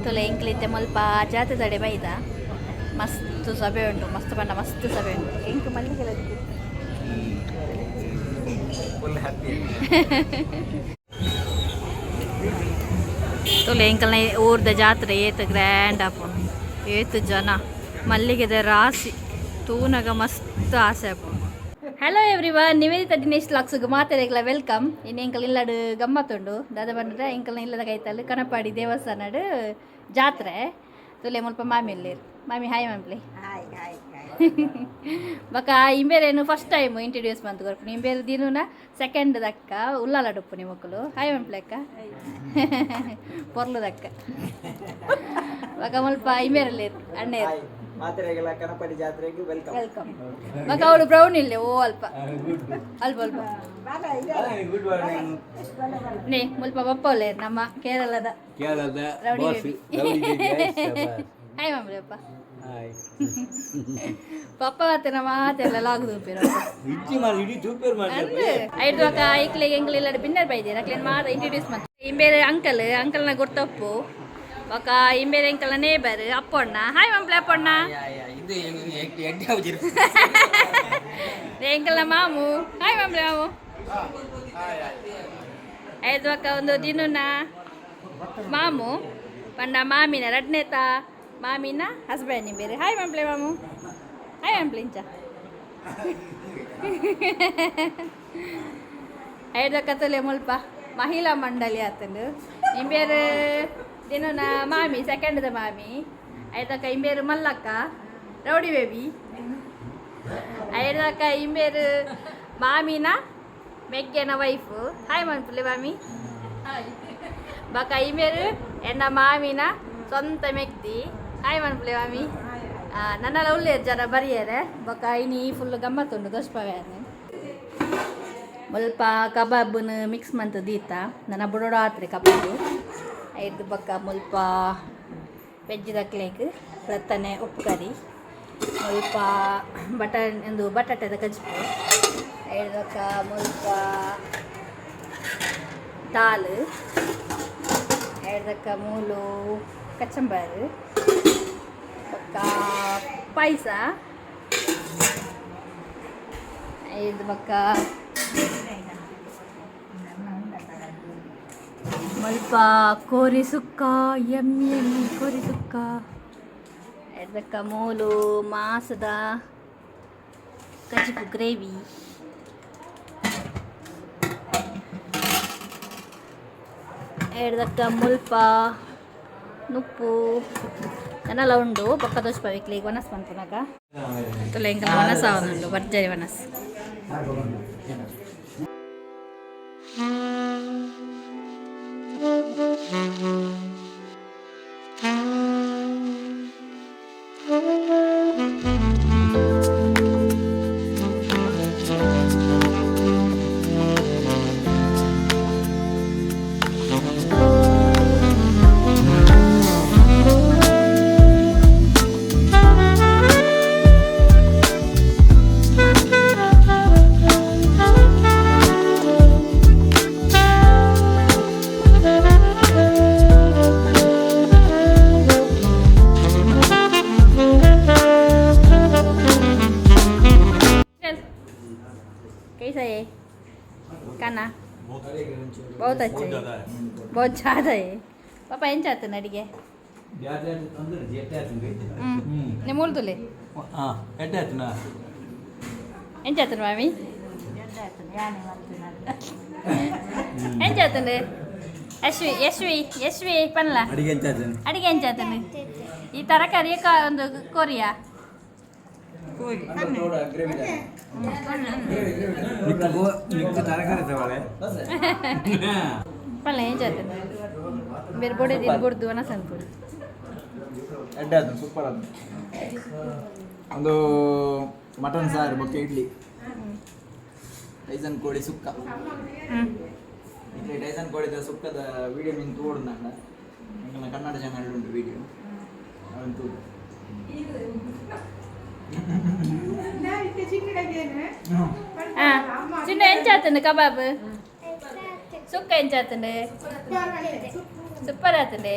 ತುಲೆ ಎಂಕ್ಲಿತ್ತೆ ಮುಲ್ಪ ಜಾತಿ ತಡೆ ಬೈದ ಮಸ್ತ್ ಸಭೆ ಉಂಟು, ಮಸ್ತ್ ಪಂಡ ಮಸ್ತ್ ಸಭೆ ಉಂಟು. ಎಂಕ್ ಮಲ್ಲಿಗೆಲ್ಲ ತುಲೆ ಎಂಕಲ್ನ ಊರ್ದ ಜಾತ್ರೆ ಏತು ಗ್ರ್ಯಾಂಡ್ ಆಪು, ಏತು ಜನ ಮಲ್ಲಿಗೆದ ರಾಸಿ ತೂನಗ ಮಸ್ತ್ ಆಸೆ ಆಪು. ಹಲೋ ಎವ್ರಿವನ್, ನಿವೇದಿತ ದಿನೇಶ್ ಲಾಕ್ಸ್ಗೆ ಮಾತಾಡಿಗಳ ವೆಲ್ಕಮ್. ಇನ್ನು ಎಂಕಲ್ ಇಲ್ಲಡು ಗಮ್ಮತ್ತುಂಡು ದಾದ ಬಂದ್ರೆ ಎಂಕಲ್ನ ಇಲ್ಲದ ಕೈತಲ್ಲಿ ಕನಪಾಡಿ ದೇವಸ್ಥಾನಡು ಜಾತ್ರೆ ತುಲೆ ಮುಲ್ಪ ಮಾಮಿ ಇಲ್ಲೇರು. ಮಾಮಿ ಹಾಯ್ ಮಾಮ್ಲಿ. ಬಕ ಇಂಬೇರೇನು ಫಸ್ಟ್ ಟೈಮ್ ಇಂಟ್ರಡ್ಯೂಸ್ ಬಂತು ಕೊರ್ಪು ಇಂಬೇರು ದಿನ ಸೆಕೆಂಡ್ ದಕ್ಕ ಉಲ್ಲಾಲಡುಪ್ಪು ನಿಮ್ಮ ಮಕ್ಕಳು. ಹಾಯ್ ಮಾಮ್ಲಿ ಅಕ್ಕ ಪೊರ್ಲುದಕ್ಕ ಬಕ ಮುಲ್ಪ ಇಂಬೇರಲ್ಲೇರು ಅಣ್ಣೇರು ಕನಪಡಿ ಜಾತ್ರೆಗೆ ವೆಲ್ಕಮ್. ಬಕ ಅವಳು ಬ್ರೌನ್ ಇಲ್ಲೇ ಓ ಅಲ್ಪ ಅಲ್ಪ ಅಲ್ಪ ನೇ ಮುಲ್ಪ ಬಪ್ಪ ಒಳ್ಳೆ ನಮ್ಮ ಕೇರಳದ ರೌಡಿ ಬೇಬಿ. ಹಾಯ್ ಮಾಮ್ರಿ ಅಪ್ಪ ಪಪ್ಪ ಮತ್ತೆ ನಮ್ಮ ಮಾತೆಲ್ಲ ಲಾಗುದು ಐದು ಅಕ್ಕ ಐಕ್ಲಿಗೆ ಎಂಕ್ಲೆಲ್ಲ ಬಿನ್ನರ್ ಬೈದೇನೆ ಅಕ್ಲೇನು ಮಾತ ಇಂಟ್ರಡ್ಯೂಸ್ ಮಾಡ್ತಾರೆ. ಇಂಬೇರೆ ಅಂಕಲ್ನ ಗೊತ್ತಪ್ಪು ఒక ఇంబేర్ ఎంకల నేబర్ అప్పొన్న. హాయ్ మంప్లే అప్పొన్న ఎంకల మాము. హాయ్ మంప్లే మాము. ಐದು ಅಕ್ಕ ಒಂದು ದಿನ ಮಾಮು ಪಂಡ ಮಾಮಿನ ರಡ್ನೇತ ಮಾಮಿನ ಹಸ್ಬೆಂಡ್ ನಿಂಬೇರೆ. ಹಾಯ್ ಮಂಪ್ಲೆ ಮಾಮು. ಹಾಯ್ ಮಂಪ್ಲೆ ಇಂಚ ಐದು ಅಕ್ಕ ತೊಲೆ ಮುಲ್ಪ ಮಹಿಳಾ ಮಂಡಳಿ ಆತಂದು ಇಂಬೇರು ದಿನ ಮಾಮಿ ಸೆಕೆಂಡ್ದ ಮಾಮಿ. ಐದಕ್ಕ ಇಂಬೇರು ಮಲ್ಲಕ್ಕ ರೌಡಿ ಬೇಬಿ. ಐದಕ್ಕ ಇಂಬೇರು ಮಾಮಿನ ಮೆಗ್ಗೆನ ವೈಫು. ಹಾಯ್ ಮಂಪ್ಲೆ ಮಾಮಿ. ಬಕ ಇಂಬೇರು ಎನ್ನ ಮಾಮಿನ ಸ್ವಂತ ಮೆಗ್ದಿ. ಹಾಯ್ ಮಂಪ್ಲೆ ಮಾಮಿ. ನನ್ನೆಲ್ಲ ಒಳ್ಳೆಯ ಜನ ಬರಿಯಾರೆ ಬಕ ಇನಿ ಫುಲ್ ಗಮ್ಮತ್ತುಂಡು ದೋಷ್ಪವ್ಯಾನೆ ಮುಲ್ಪ ಕಬಾಬ್ನ ಮಿಕ್ಸ್ ಮಂತ್ ದೀತ ನನ್ನ ಬುಡೋಡ ಆತ್ರಿ ಕಬಾಬು. ಐದು ಬಕ್ಕ ಮುಲ್ಪ ವೆಜ್ ದಕ್ಲೇಕ್ ರತ್ತನೆ ಉಪ್ಪು ಕರಿ ಮುಲ್ಪ ಬಟಾಟೆದ ಕಜ್ಪು. ಐದು ಬಕ್ಕ ಮುಲ್ಪ ದಾಲ್. ಐದು ಬಕ್ಕ ಮೂಲು ಕಚ್ಚಂಬಾರು ಬಕ್ಕ ಪಾಯಸ. ಐದು ಬಕ್ಕ ಮುಲ್ಪ ಕೋರಿ ಸುಕ್ಕ ಎಮ್ಮಿ ಕೋರಿ ಸುಕ್ಕ. ಎಡ್ದಕ್ಕ ಮೂಲು ಮಾಸದ ಕಜಿಪು ಗ್ರೇವಿ. ಎಡ್ದಕ್ಕ ಮುಲ್ಪ ನುಪ್ಪು ನನ್ನೆಲ್ಲ ಉಂಡು ಪಕ್ಕ ದೋಷ ಪವಿಕ್ಲಿಗೆ ವನಸ್ ಬಂತನಾಗ ತುಲೆ ಎಂಕಲ್ ವನಸ್ ಅವನುಂಡು ಭರ್ಜರಿ ವನಸ್. कैसा है खाना? बहुत अच्छा है, बहुत ज़्यादा है. पापा ಏನು ಚಾತನ ಅಡಿಗೆ ನಿಮ್ಮ ಮೂಲ್ತುಲೆ ಏನು ಚಾತನ ಮಾಮಿ ಏನು ಚಾತನ ಯಶ್ವಿ ಪನ್ಲ ಅಡಿಗೆ ಏನು ಚಾತನ ಈ ತರಕಾರಿ ಒಂದು ಕೊರಿಯಾ ಪಲ್ಲೆ ಏನು ಚಾತನ ಬೇರೆ ಬೋಡೆ ದಿನ ಬಡ್ದು ಅನಸ್ ಅನ್ಕೊಡು ಸೂಪರ್ ಅದು ಒಂದು ಮಟನ್ ಸಾರು ಬೊಕ್ಕೆ ಇಡ್ಲಿ ಡೈಸನ್ ಕೋಳಿ ಸುಕ್ಕ ಇಲ್ಲಿ ಡೈಸನ್ ಕೋಳಿದ ಸುಕ್ಕದ ವಿಡಿಯೋ ನೀನು ತೋಡು ನನ್ನ ಕನ್ನಡ ಚಾನಲ್ ಉಂಟು ವಿಡಿಯೋ ಅವನು ತೋಡು చిన్న ఏం చేస్తుంది కబాబ్ సుక్క ఏం చేస్తుంది సూపర్ అవుతుంది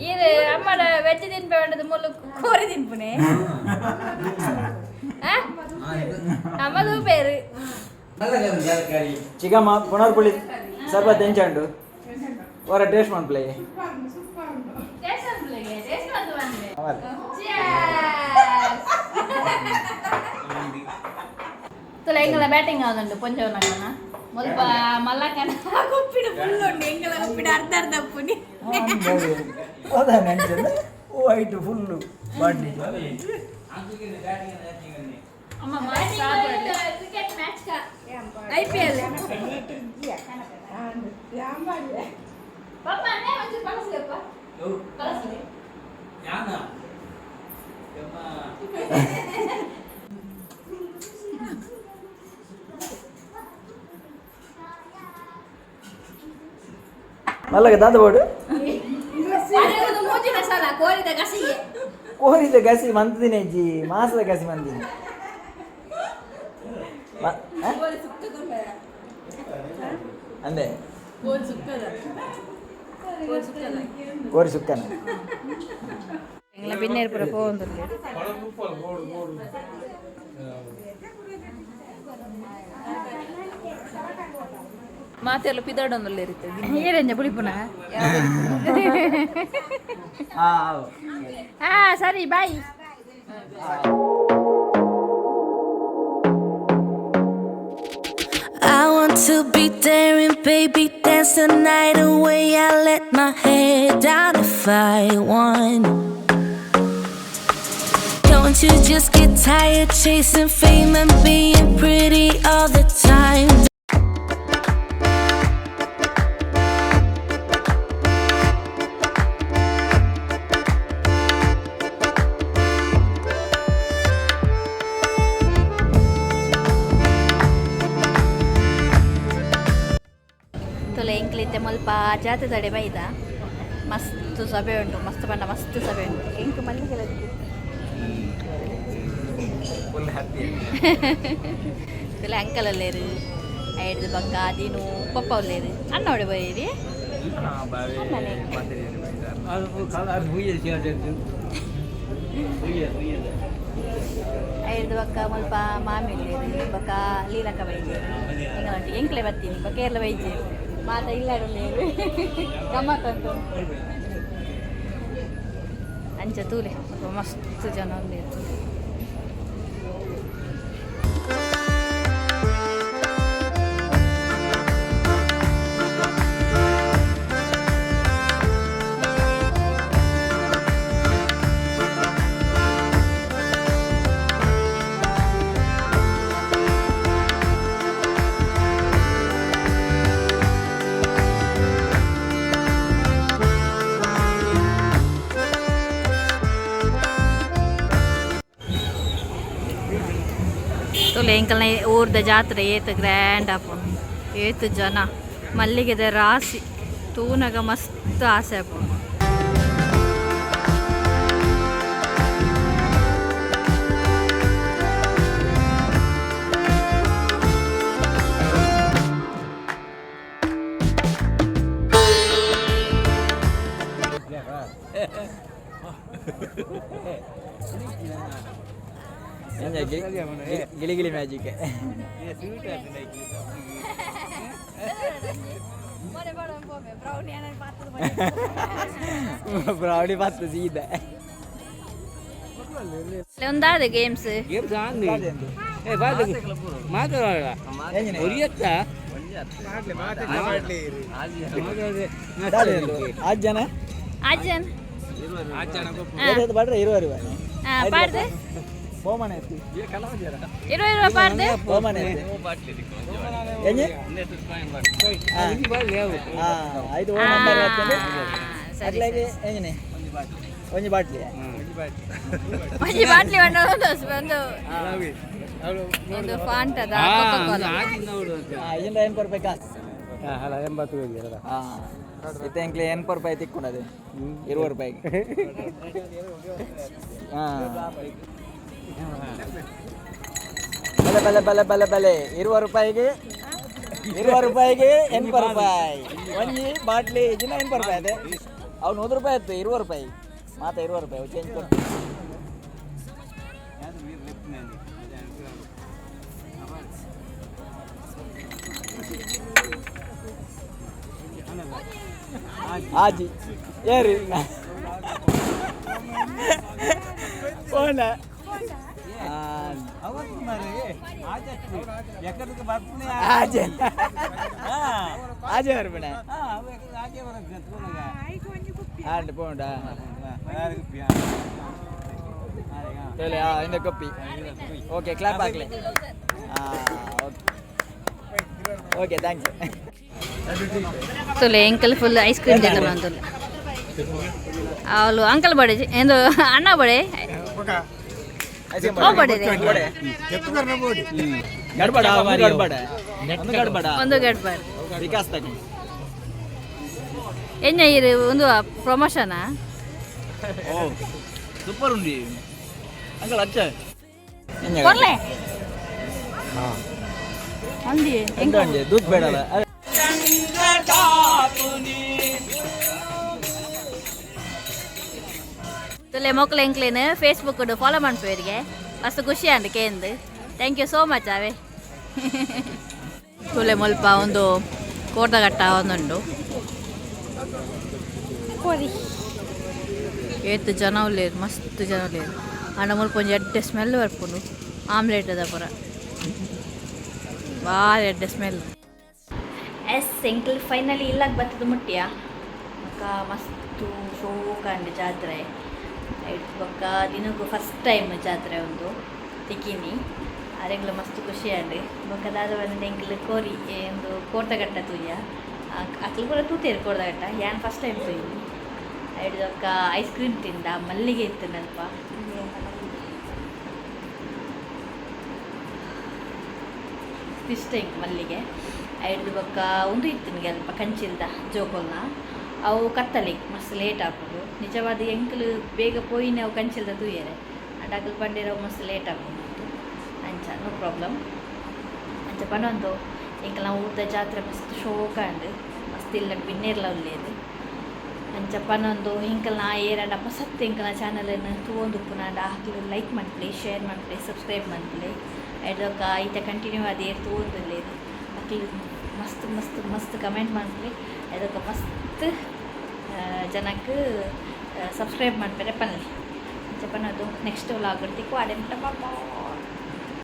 ఇది అమ్మ వెజ్ తినిపి ఉండదు ముళ్ళు కూర తినిపునే అమ్మ చూపేరు చికమ్మ పునర్పులి సర్బత్ తెంచండు ఒక టేస్ట్ మన ప్లే ತುಲ ಎಂಗಲ ಬ್ಯಾಟಿಂಗ್ ಆದಂಡು ಪೊಂಚವ ನಗನ ಮುಲ್ಪ ಮಲ್ಲಕನ ಕುಪ್ಪಿಡು ಫುಲ್ ಉಂಡು ಎಂಗಲ ಕುಪ್ಪಿಡು ಅರ್ಧ ಪುನಿ ಅದ ನೆಂಚದ ವೈಟ್ ಫುಲ್ ಬಾಡಿ ಅಮ್ಮ ಕ್ರಿಕೆಟ್ ಮ್ಯಾಚ್ ಕಾ ಐಪಿಎಲ್ ಪಾಪ ಅಣ್ಣ ಒಂದು ಕಳಿಸ್ಲೇಪ್ಪ ಕಳಿಸ್ಲಿ ಯಾನಾ ಮಲ್ಲಗ ದಾದ ಬೋಡು ಮೂಜಿನ ಸಲ ಕೋರಿದ ಗಸಿಗೆ ಕೋರಿದ ಗಸಿ ಮಂತಿನ ಜಿ ಮಾಸದ ಗಸಿ ಮಂತಿನ ಅಂದೆ ಕೋರಿ ಸುಕ್ಕನ ಎಂಗ್ಲ ಬಿನ್ನೇರ್ ಪುರ ಪೋಂದುಲ್ಲೆ ಮಾತೆಲ್ಲ ಪಿದಾಡೊಂದುಲ್ಲೆ ಇರುತ್ತೆ ಏರೆಂಜ ಪುಳಿಪುನ ಸರಿ ಬಾಯ್ I want to be there and baby dance the night away. I let my head down if I want. Don't you just get tired chasing fame and being pretty all the time? ಎಂಕ್ಲಿತ್ತೆ ಮುಲ್ಪ ಜಾತಿ ತಡೆ ಬೈದ ಮಸ್ತ್ ಸಭೆ ಉಂಟು ಮಸ್ತ್ ಬಣ್ಣ ಮಸ್ತ್ ಸಭೆ ಉಂಟು ಎಂಕು ಮಲ್ಲಿಗೆಲ್ಲ ತುಲೆ ಅಂಕಲ್ ಅಲ್ಲೇರು ಐದು ಬಕ್ಕ ದೀನು ಪಪ್ಪ ಒಲ್ಲೇರು ಅಣ್ಣ ಹೊಡೆ ಬರೀರಿ ಐದು ಬಕ್ಕ ಮುಲ್ಪ ಮಾಮಿ ಇಲ್ಲೇರು ಬಕ್ಕ ಲೀಲಕ್ಕ ಬೈಜೇರು ಎಂಗಲಂಟು ಎಂಕ್ಲೆ ಬರ್ತೀನಿ ಬಕ್ಕ ಎಲ್ಲ ಬೈಜೇರು ಮಾತ ಇಲ್ಲಾಡಲೇರು ಗಮ್ಮತ್ ಉಂಟು ಅಂಚ ತೂಲೆ ಮಸ್ತ್ ಜನ ಉಂಡೇರು ಎಂಕಲ್ನ ಊರ್ದ ಜಾತ್ರೆ ಏತು ಗ್ರ್ಯಾಂಡ್ ಅಪ್ಪ ಏತು ಜನ ಮಲ್ಲಿಗೆದ ರಾಸಿ ತೂನಗ ಮಸ್ತ್ ಆಸೆ ಅಪ್ಪ ಗಿಳಿ ಗಿಳಿ ಮ್ಯಾಜಿಕ್ ಬ್ರೌನಿ ಪಾತ್ರ ಸೀದ ಒಂದಾದ ಗೇಮ್ಸ್ ಆಜನ ಅಜ್ಜನ್ ಬಾಡ್ರೆ ಇರುವರು ಪಾಡ್ದೆ ಬೋಮನೆ ಇರುವ ಪಾಡ್ದೆ ಬೋಮನೆ ಐದು ಅಟ್ಲಾಗೆ ಎಂಜನೆ ಒಂಜಿ ಬಾಟ್ಲಿ ಒಂಜಿ ಬಾಟ್ಲಿ ಒಂದು ಒಂದು ಫಾಂಟದ ಇಂದ 80 ರೂಪಾಯಿ ಕಾಸು ಅಲ್ಲ 80 ಇತ್ತೆ ಎಂಕ್ಲೆ 80 ರೂಪಾಯಿ ತಿಕ್ಕೊಂಡದೆ 20 ರೂಪಾಯಿಗೆ ಬಲೆ ಬಲೆ ಬಲೆ ಬಲೆ ಬಲೆ 20 ರೂಪಾಯಿಗೆ 80 ರೂಪಾಯಿ ಒಂಜಿ ಬಾಟ್ಲಿ ಇಜಿನ 80 ರೂಪಾಯಿ ಅದೇ ಅವ್ನು 100 ರೂಪಾಯಿ ಇತ್ತು 20 ರೂಪಾಯಿ ಮಾತಾ 20 ರೂಪಾಯಿ ಚೇಂಜ್ ಕೊಟ್ಟು ಆಜಿ ಏರಿ ಫೋನ ಆಜೆ ಬರ್ಬೇಡ ಆಂಡ್ ಪೋಂಡ ಇಂದ ಕೊಪ್ಪಿ ಓಕೆ ಕ್ಲಾಪ್ ಹಾಕ್ಲಿ ಓಕೆ ಥ್ಯಾಂಕ್ಸ್ ತುಲೆ ಅಂಕಲ್ ಫುಲ್ ಐಸ್ ಕ್ರೀಮ್ ತಿಂತಾನೆ ಅಂತಲ್ಲ ಅವಳು ಅಂಕಲ್ ಬಡೆ ಎಂದು ಅಣ್ಣ ಬಡೆ ಓ ಬಡೆ ಒಂದು ಗಡ್ಬಡ ವಿಕಾಸ್ ತಗಿ ಎನ್ನ ಇರು ಒಂದು ಪ್ರಮೋಷನಾ ಓ ಸೂಪರ್ ಉಂಡಿ ಅಂಕಲ್ ಅಚ್ಚ ಕೊರ್ಲೆ ಅಂದಿ ಎಂಗ ಅಂಜೆ ದೂತ್ ಬೇಡಲ್ಲ ತುಲೆ ಮಕ್ಕಳು ಎಂಕ್ಲೇನು ಫೇಸ್ಬುಕ್ ಫಾಲೋ ಮಾಡ್ಪೇರಿಗೆ ಮಸ್ತ್ ಖುಷಿ ಅಂಡ್ ಕೇಂದು ಥ್ಯಾಂಕ್ ಯು ಸೋ ಮಚ್ ಅವೇ ತುಲೆ ಮುಲ್ಪ ಒಂದು ಕೋಟಗಟ್ಟ ಒಂದುಂಡು ಏತು ಜನ ಉಳ್ಳೇರು ಮಸ್ತ್ ಜನ ಉಳ್ಳೇರು ಅಣ್ಣ ಮುಲ್ಪ ಒಂದು ಎಡ್ಡೆ ಸ್ಮೆಲ್ ಬರ್ಪುಂಡು ಆಮ್ಲೆಟ್ ಅದ ಪುರ ಭಾಳ ಎಡ್ಡೆ ಸ್ಮೆಲ್ ಎಸ್ ಎಂಕಲ್ ಫೈನಲಿ ಇಲ್ಲಾಗ ಬರ್ತದ ಮುಟ್ಟಿಯ ಅಕ್ಕ ಮಸ್ತು ಶೋಕಂಡು ಜಾತ್ರೆ ಬೊಕ್ಕ ದಿನಕ್ಕೂ ಫಸ್ಟ್ ಟೈಮ್ ಜಾತ್ರೆ ಒಂದು ತಿಕ್ಕಿನಿ ಅರೆಗ್ಲು ಮಸ್ತ್ ಖುಷಿ ಅಂಡು ಬೊಕ್ಕದಾದ ಬಂದು ಎಂಕ್ಲು ಕೋರಿ ಒಂದು ಕೋಟಗಟ್ಟ ತೂಯ ಅಕ್ಲು ಕೂಡ ತೂತೇರು ಕೋಟಗಟ್ಟ ಯಾನ್ ಫಸ್ಟ್ ಟೈಮ್ ತೂಯಿನಿ ಐಡ್ದೊಕ್ಕ ಐಸ್ ಕ್ರೀಮ್ ತಿಂದ ಮಲ್ಲಿಗೆ ಇತ್ತು ನಲ್ಪ ಇಷ್ಟ ಹಿಂಗೆ ಮಲ್ಲಿಗೆ ಐಡ್ದು ಬೊಕ್ಕ ಒಂದು ಇತ್ತು ನಿಮಗೆ ಅಲ್ಪ ಕಂಚಿಲ್ದ ಜೋಕೊಲ್ನ ಅವು ಕತ್ತಲಿ ಮಸ್ತ್ ಲೇಟ್ ಹಾಕೋದು ನಿಜವಾದ ಎಂಕಲು ಬೇಗ ಪೋಯಿನ ಅವು ಕಂಚಿಲ್ದ ತೂಯರೆ ಅಡಕಲು ಪಂಡಿರವು ಮಸ್ತ್ ಲೇಟ್ ಹಾಕೋದು ಅಂಚ ನೋ ಪ್ರಾಬ್ಲಮ್ ಅಂಚ ಪನೊಂದು ಎಂಕಲ್ ನಾವು ಊಟ ಜಾತ್ರೆ ಮಸ್ತ್ ಶೋಕ ಅಂಡು ಮಸ್ತ್ ಇಲ್ಲ ಬಿನ್ನೇರ್ಲ ಉಳ್ಳೇದು ಅಂಚ ಪನೊಂದು ಎಂಕಲ್ ನಾ ಏರಂಡ ಸತ್ತು ಎಂಕಲ್ನ ಚಾನಲನ್ನು ತೂವೊಂದು ಪುನಂಡ ಹಾಕ್ಲು ಲೈಕ್ ಮಾಡ್ಲಿ ಶೇರ್ ಮಾಡ್ಲಿ ಸಬ್ಸ್ಕ್ರೈಬ್ ಮಾಡ್ಲಿ ಎಡೊಕ್ಕ ಈತ ಕಂಟಿನ್ಯೂ ಅದೇ ತೂವೊಂದುಲ್ಲೇದು ಹಾಕ್ಲಿ ಮಸ್ತ್ ಮಸ್ತ್ ಮಸ್ತ್ ಕಮೆಂಟ್ ಮಾಡ್ಲಿ ಅದಕ್ಕೆ ಮಸ್ತ್ ಜನಕ್ಕೆ ಸಬ್ಸ್ಕ್ರೈಬ್ ಮಾಡ್ತಾರೆ ಪನ್ಲಿ ಜಪನದು ನೆಕ್ಸ್ಟ್ ವ್ಲಾಗ್ ಇರ್ತಿಕ್ಕು ಅಡೆಂಟ